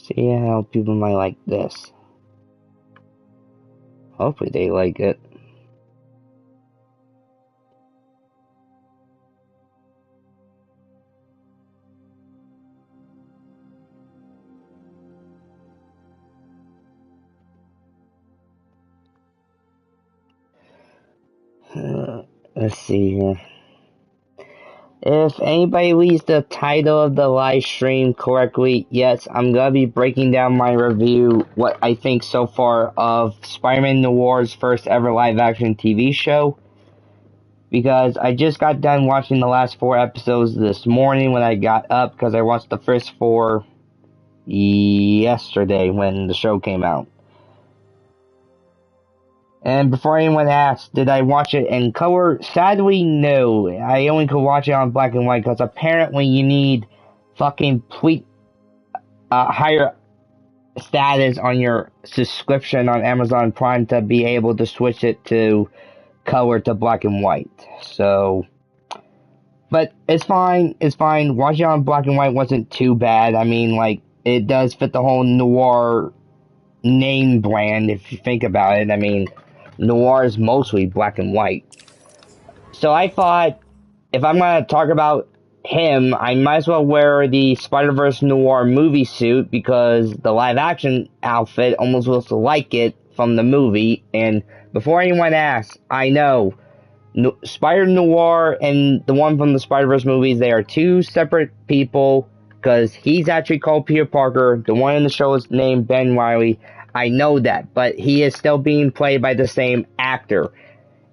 See how people might like this. Hopefully they like it. Let's see here. If anybody reads the title of the live stream correctly, yes, I'm gonna be breaking down my review, what I think so far of Spider-Man Noir's first ever live action TV show. Because I just got done watching the last 4 episodes this morning when I got up, because I watched the first 4 yesterday when the show came out. And before anyone asks, did I watch it in color? Sadly, no. I only could watch it on black and white because apparently you need fucking higher status on your subscription on Amazon Prime to be able to switch it to color to black and white. So, but it's fine. It's fine. Watching it on black and white wasn't too bad. I mean, like, it does fit the whole noir name brand if you think about it. I mean, noir is mostly black and white. So I thought, if I'm going to talk about him, I might as well wear the Spider-Verse Noir movie suit, because the live-action outfit almost looks like it from the movie. And before anyone asks, I know, Spider-Noir and the one from the Spider-Verse movies, they are 2 separate people, because he's actually called Peter Parker. The one in the show is named Ben Reilly. I know that, but he is still being played by the same actor.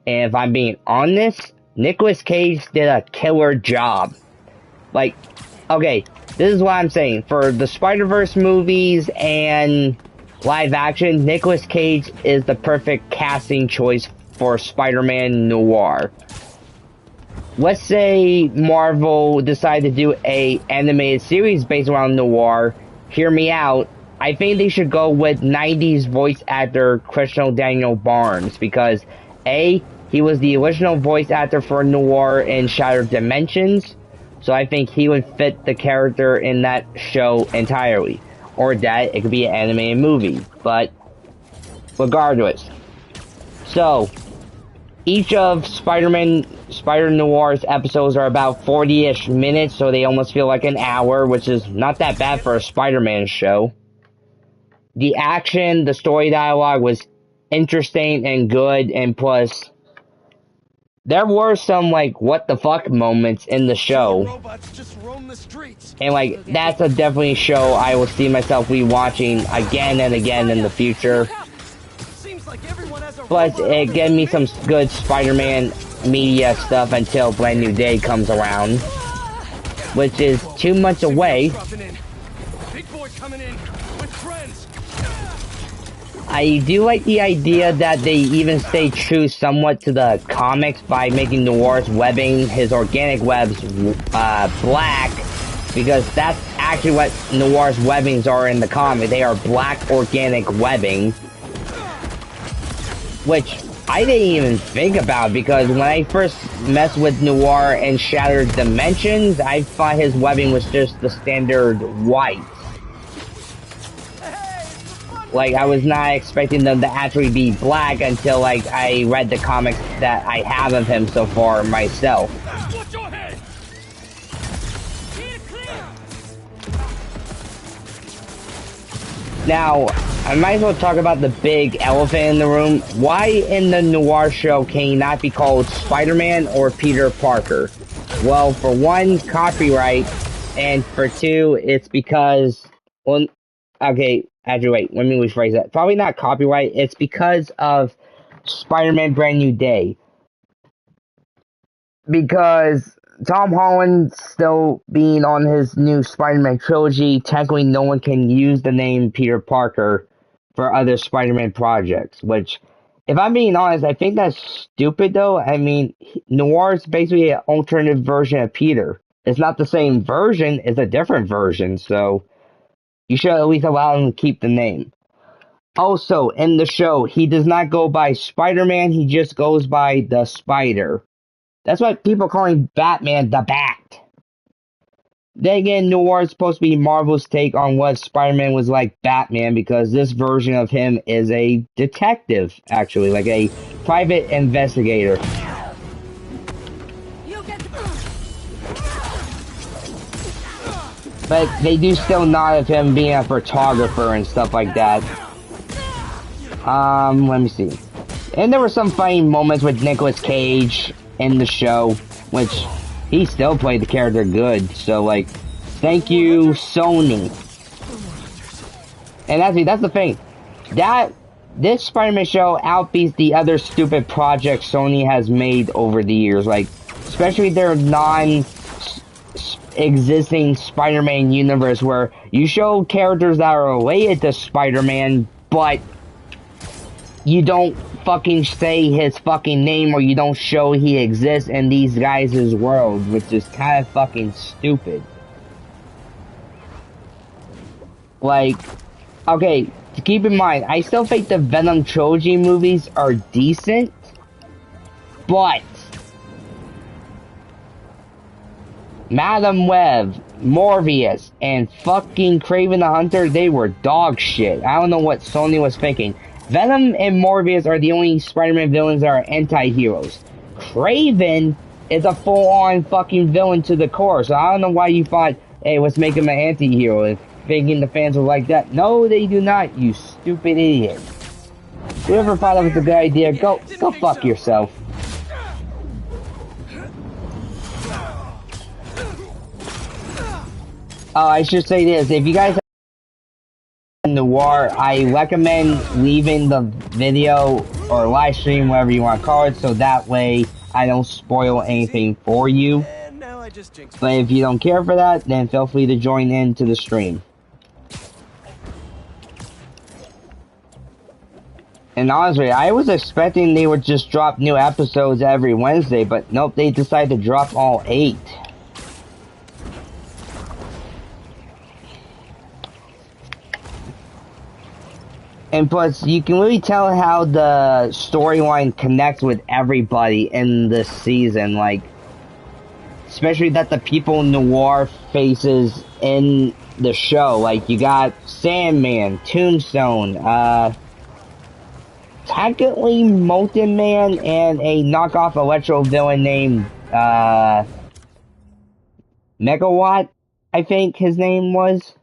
And if I'm being honest, Nicolas Cage did a killer job. Like, okay, this is what I'm saying. For the Spider-Verse movies and live action, Nicolas Cage is the perfect casting choice for Spider-Man Noir. Let's say Marvel decided to do a animated series based around Noir. Hear me out. I think they should go with 90s voice actor Christian Daniel Barnes, because A, he was the original voice actor for Noir in Shattered Dimensions, so I think he would fit the character in that show entirely. Or that, it could be an animated movie, but regardless. So, each of Spider-Noir's episodes are about 40-ish minutes, so they almost feel like an hour, which is not that bad for a Spider-Man show. The action, the story dialogue was interesting and good, and plus, there were some, like, what the fuck moments in the show. And, like, that's a definitely show I will see myself rewatching again and again in the future. Plus, it gave me some good Spider-Man media stuff until Brand New Day comes around, which is 2 months away. I do like the idea that they even stay true somewhat to the comics by making Noir's webbing, his organic webs, black, because that's actually what Noir's webbings are in the comic. They are black organic webbing, which I didn't even think about, because when I first messed with Noir and Shattered Dimensions, I thought his webbing was just the standard white. Like, I was not expecting them to actually be black until, like, I read the comics that I have of him so far myself. Now, I might as well talk about the big elephant in the room. Why in the Noir show can he not be called Spider-Man or Peter Parker? Well, for one, copyright, and for 2, it's because, well, okay, actually, wait, let me rephrase that. Probably not copyright, it's because of Spider-Man Brand New Day. Because Tom Holland still being on his new Spider-Man trilogy, technically no one can use the name Peter Parker for other Spider-Man projects, which, if I'm being honest, I think that's stupid though. I mean, Noir is basically an alternative version of Peter. It's not the same version, it's a different version, so you should at least allow him to keep the name. Also, in the show, he does not go by Spider-Man, he just goes by the Spider. That's why people call him Batman the Bat. then again, Noir is supposed to be Marvel's take on what Spider-Man was like Batman, because this version of him is a detective, actually, like a private investigator. But they do still nod of him being a photographer and stuff like that. Let me see. And there were some funny moments with Nicolas Cage in the show, which he still played the character good. So, like, thank you, Sony. And actually, that's the thing. This Spider-Man show outbeats the other stupid projects Sony has made over the years. Like, especially their non-existing Spider-Man universe, where you show characters that are related to Spider-Man, but you don't fucking say his fucking name, or you don't show he exists in these guys' world, which is kind of fucking stupid. Like, okay, keep in mind, I still think the Venom trilogy movies are decent, but Madam Web, Morbius, and fucking Kraven the Hunter, they were dog shit. I don't know what Sony was thinking. Venom and Morbius are the only Spider-Man villains that are anti-heroes. Kraven is a full-on fucking villain to the core, so I don't know why you thought, hey, let's make him an anti-hero, thinking the fans will like that. No, they do not, you stupid idiot. Whoever thought that was a good idea, go fuck yourself. Oh, I should say this, if you guys have Noir, I recommend leaving the video or live stream, whatever you want to call it, so that way I don't spoil anything for you. But if you don't care for that, then feel free to join in to the stream. And honestly, I was expecting they would just drop new episodes every Wednesday, but nope, they decided to drop all 8. And plus, you can really tell how the storyline connects with everybody in this season, like, especially that the people Noir faces in the show. Like, you got Sandman, Tombstone, technically Molten Man, and a knockoff Electro villain named, Megawatt, I think his name was.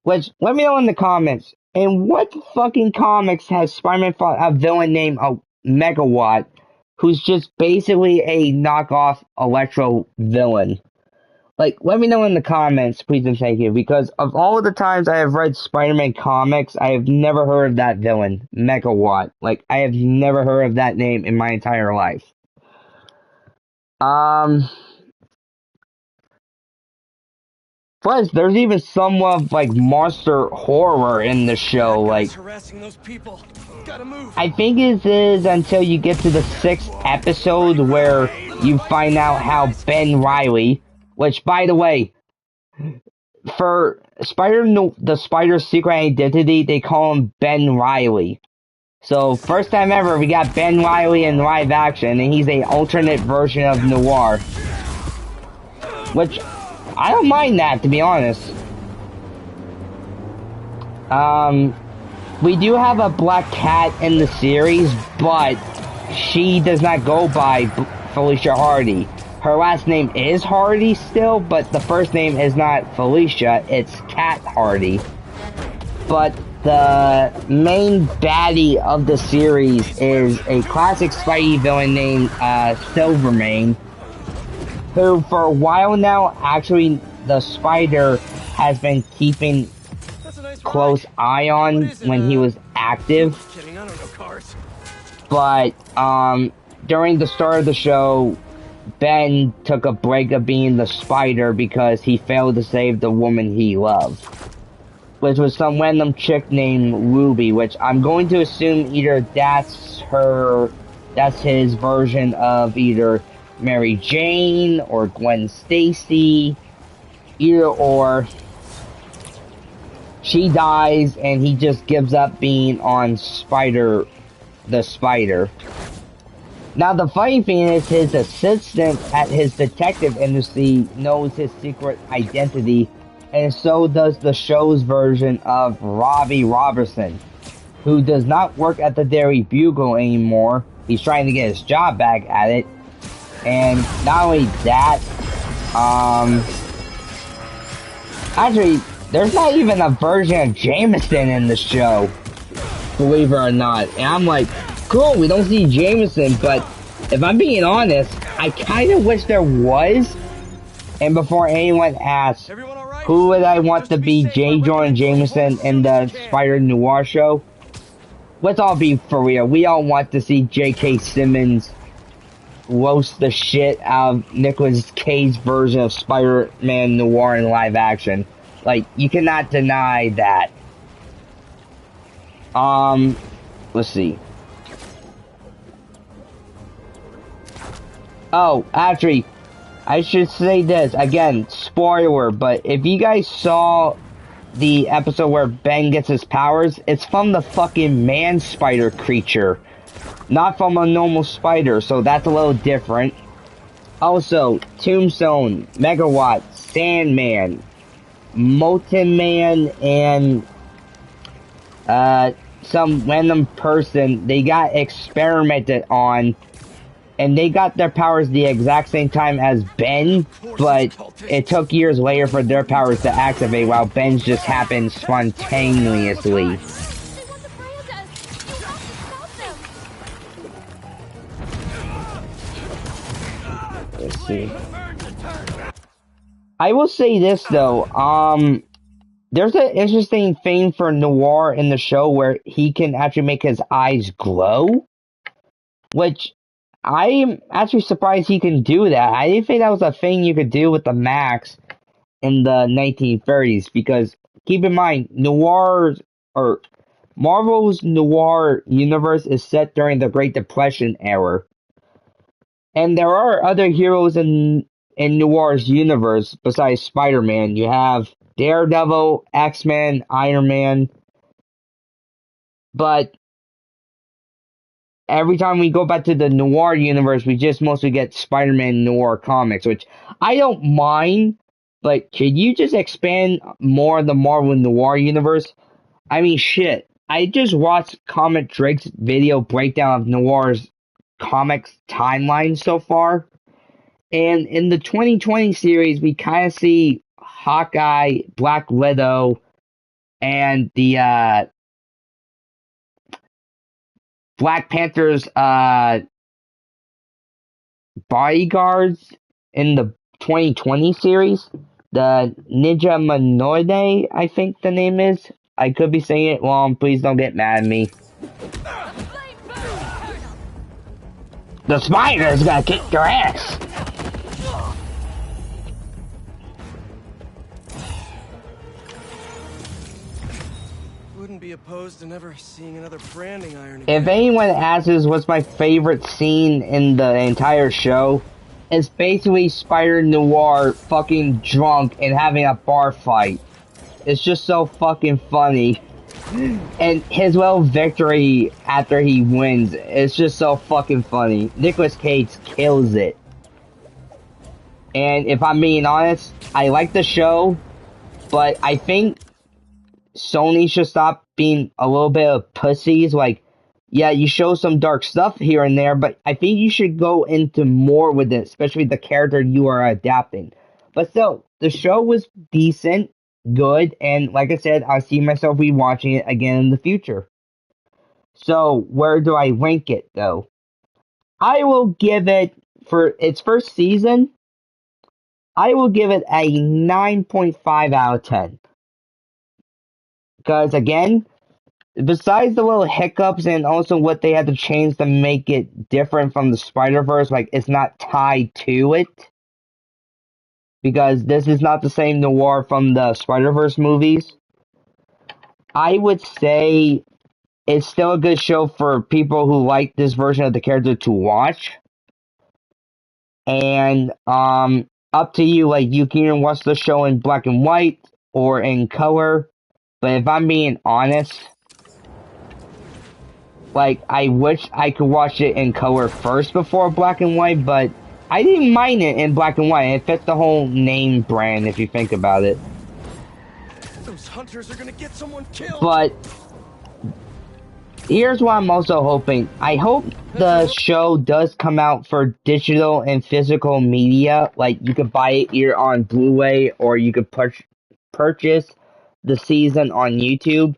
Which, let me know in the comments. In what fucking comics has Spider-Man fought a villain named Megawatt, who's just basically a knockoff Electro villain? Like, let me know in the comments, please and thank you, because of all of the times I have read Spider-Man comics, I have never heard of that villain, Megawatt. Like, I have never heard of that name in my entire life. Plus, there's even somewhat like monster horror in the show. Like, I think it is until you get to the 6th episode where you find out how Ben Reilly, which, by the way, for the Spider's secret identity, they call him Ben Reilly. So, first time ever, we got Ben Reilly in live action, and he's an alternate version of Noir. Which, I don't mind that, to be honest. We do have a black cat in the series, but she does not go by Felicia Hardy. Her last name is Hardy still, but the first name is not Felicia, it's Cat Hardy. But the main baddie of the series is a classic Spidey villain named Silvermane, who for a while now, actually, the Spider has been keeping close eye on when he was active. But, during the start of the show, Ben took a break of being the Spider because he failed to save the woman he loved, which was some random chick named Ruby, which I'm going to assume either that's his version of either Mary Jane or Gwen Stacy, either or. She dies and he just gives up being on the Spider. Now the funny thing is his assistant at his detective agency knows his secret identity, and so does the show's version of Robbie Robertson, who does not work at the Daily Bugle anymore. He's trying to get his job back at it. And not only that, actually, there's not even a version of Jameson in the show, believe it or not. And I'm like, cool, we don't see Jameson, but if I'm being honest, I kind of wish there was. And before anyone asks, right? Who would I want to be J. Jonah Jameson in the Spider-Noir show? Let's all be for real. We all want to see J.K. Simmons roast the shit out of Nicolas Cage's version of Spider-Man Noir in live action. Like, you cannot deny that. Let's see. Oh, actually, I should say this. Again, spoiler, but if you guys saw the episode where Ben gets his powers, it's from the fucking man spider creature, not from a normal spider, so that's a little different. Also, Tombstone, Megawatt, Sandman, Molten Man, and some random person, they got experimented on, and they got their powers the exact same time as Ben, but it took years later for their powers to activate, while Ben's just happened spontaneously. Let's see. I will say this though, there's an interesting thing for Noir in the show where he can actually make his eyes glow, which I'm actually surprised he can do that. I didn't think that was a thing you could do with the Max in the 1930s, because keep in mind, Marvel's Noir universe is set during the Great Depression era. And there are other heroes in Noir's universe besides Spider-Man. You have Daredevil, X-Men, Iron Man. But every time we go back to the Noir universe, we just mostly get Spider-Man Noir comics, which I don't mind, but could you just expand more of the Marvel Noir universe? I mean, shit. I just watched Comic Drake's video breakdown of Noir's comics timeline so far. And in the 2020 series, we kind of see Hawkeye, Black Widow, and the Black Panther's bodyguards in the 2020 series. The Ninja Manoide, I think the name is. I could be saying it wrong. Please don't get mad at me. The spider's gonna kick your ass. Wouldn't be opposed to never seeing another branding iron again. If anyone asks what's my favorite scene in the entire show, it's basically Spider-Noir fucking drunk and having a bar fight. It's just so fucking funny. And his little victory after he wins, it's just so fucking funny. Nicolas Cage kills it. And if I'm being honest, I like the show, but I think Sony should stop being a little bit of pussies. Like, yeah, you show some dark stuff here and there, but I think you should go into more with it, especially the character you are adapting. But still, the show was decent, good, and like I said, I see myself rewatching it again in the future. So, where do I rank it, though? I will give it, for its first season, I will give it a 9.5 out of 10. Because, again, besides the little hiccups and also what they had to change to make it different from the Spider-Verse, like, it's not tied to it. Because this is not the same Noir from the Spider-Verse movies. I would say it's still a good show for people who like this version of the character to watch. And, up to you, like, you can either watch the show in black and white or in color. But if I'm being honest, Like, I wish I could watch it in color first before black and white, but I didn't mind it in black and white. It fits the whole name brand if you think about it. Those hunters are gonna get someone killed. But here's what I'm also hoping. I hope the show does come out for digital and physical media. Like, you could buy it here on Blu-ray, or you could purchase the season on YouTube.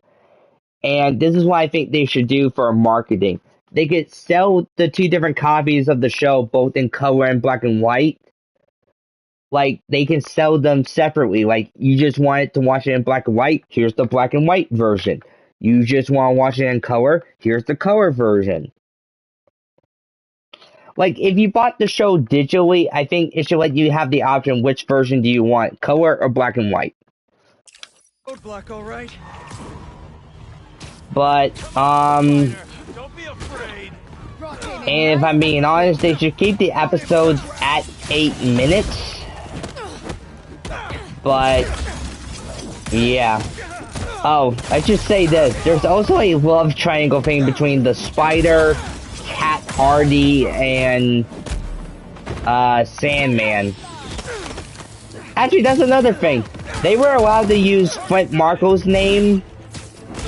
And this is what I think they should do for marketing. They could sell the 2 different copies of the show, both in color and black and white. Like, they can sell them separately. Like, you just wanted to watch it in black and white, here's the black and white version. You just want to watch it in color, here's the color version. Like, if you bought the show digitally, I think it should let you have the option, which version do you want, color or black and white. Roadblock, all right. But, Don't be afraid. and if I'm being honest, they should keep the episodes at 8 minutes. But, yeah. Oh, I should say this. There's also a love triangle thing between the Spider, Cat Hardy, and Sandman. Actually, that's another thing. They were allowed to use Flint Marco's name,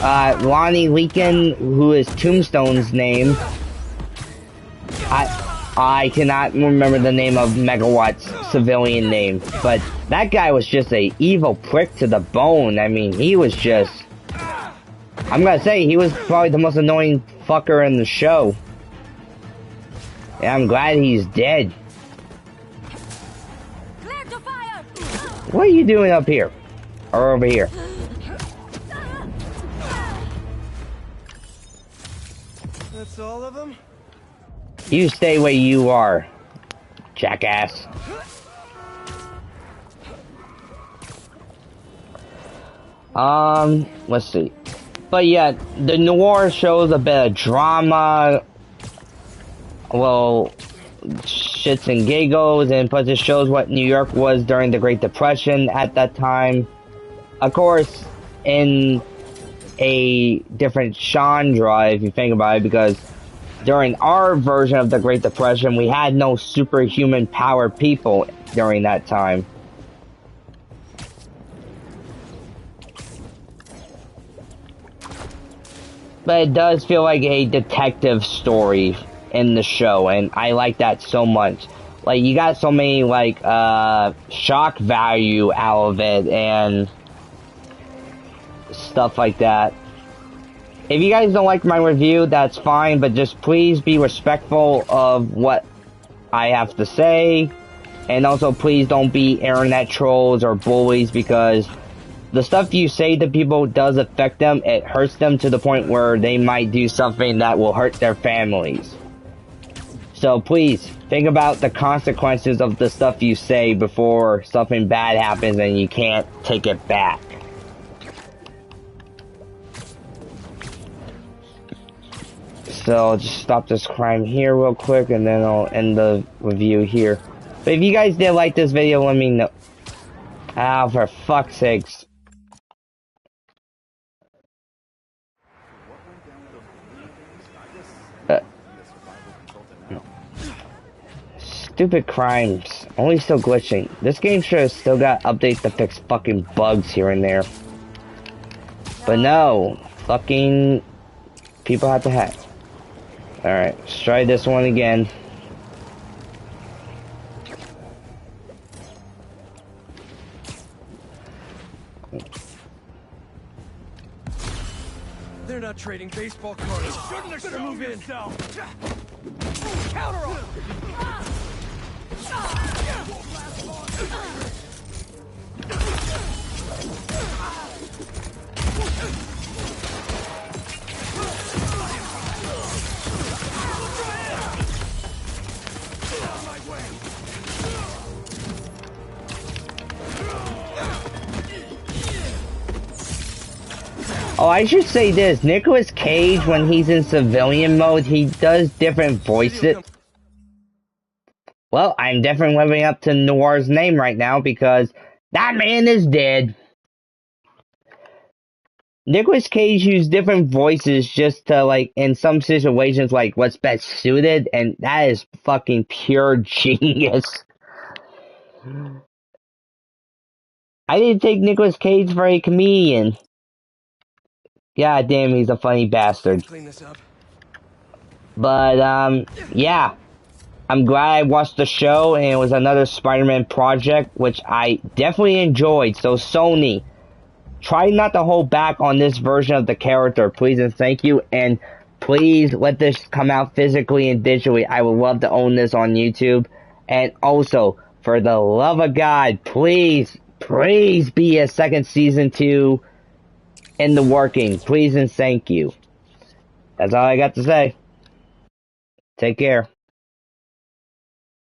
Lonnie Leakin, who is Tombstone's name. I cannot remember the name of Megawatt's civilian name, but that guy was just a evil prick to the bone. I mean, he was just... I'm gonna say, he was probably the most annoying fucker in the show. And I'm glad he's dead. Clear to fire. What are you doing up here? Or over here? That's all of them? You stay where you are, jackass. Let's see. But yeah, the noir shows a bit of drama, well, shits and giggles, and plus it shows what New York was during the Great Depression at that time. Of course, in a different genre, if you think about it, because during our version of the Great Depression, we had no superhuman power people during that time. But it does feel like a detective story in the show, and I like that so much. Like, you got so many, like, shock value out of it, and stuff like that. If you guys don't like my review, that's fine, but just please be respectful of what I have to say. And also, please don't be internet trolls or bullies, because the stuff you say to people does affect them. It hurts them to the point where they might do something that will hurt their families. So please, think about the consequences of the stuff you say before something bad happens and you can't take it back. So I'll just stop this crime here real quick, and then I'll end the review here. But if you guys did like this video, let me know. Ah, for fuck's sakes. Stupid crimes. Only still glitching. This game sure has still got updates to fix fucking bugs here and there. But no. Fucking people have to hack. Alright, let's try this one again. They're not trading baseball cards. Shouldn't have move in. Counter off. Oh, I should say this. Nicolas Cage, when he's in civilian mode, he does different voices. Well, I'm definitely living up to Noir's name right now because that man is dead. Nicolas Cage used different voices just to, like, in some situations, like, what's best suited, and that is fucking pure genius. I didn't take Nicolas Cage for a comedian. God damn, he's a funny bastard. Clean this up. But, yeah. I'm glad I watched the show, and it was another Spider-Man project, which I definitely enjoyed. So, Sony, try not to hold back on this version of the character, please and thank you. And please let this come out physically and digitally. I would love to own this on YouTube. And also, for the love of God, please be a second season 2 in the working. Please and thank you. That's all I got to say. Take care.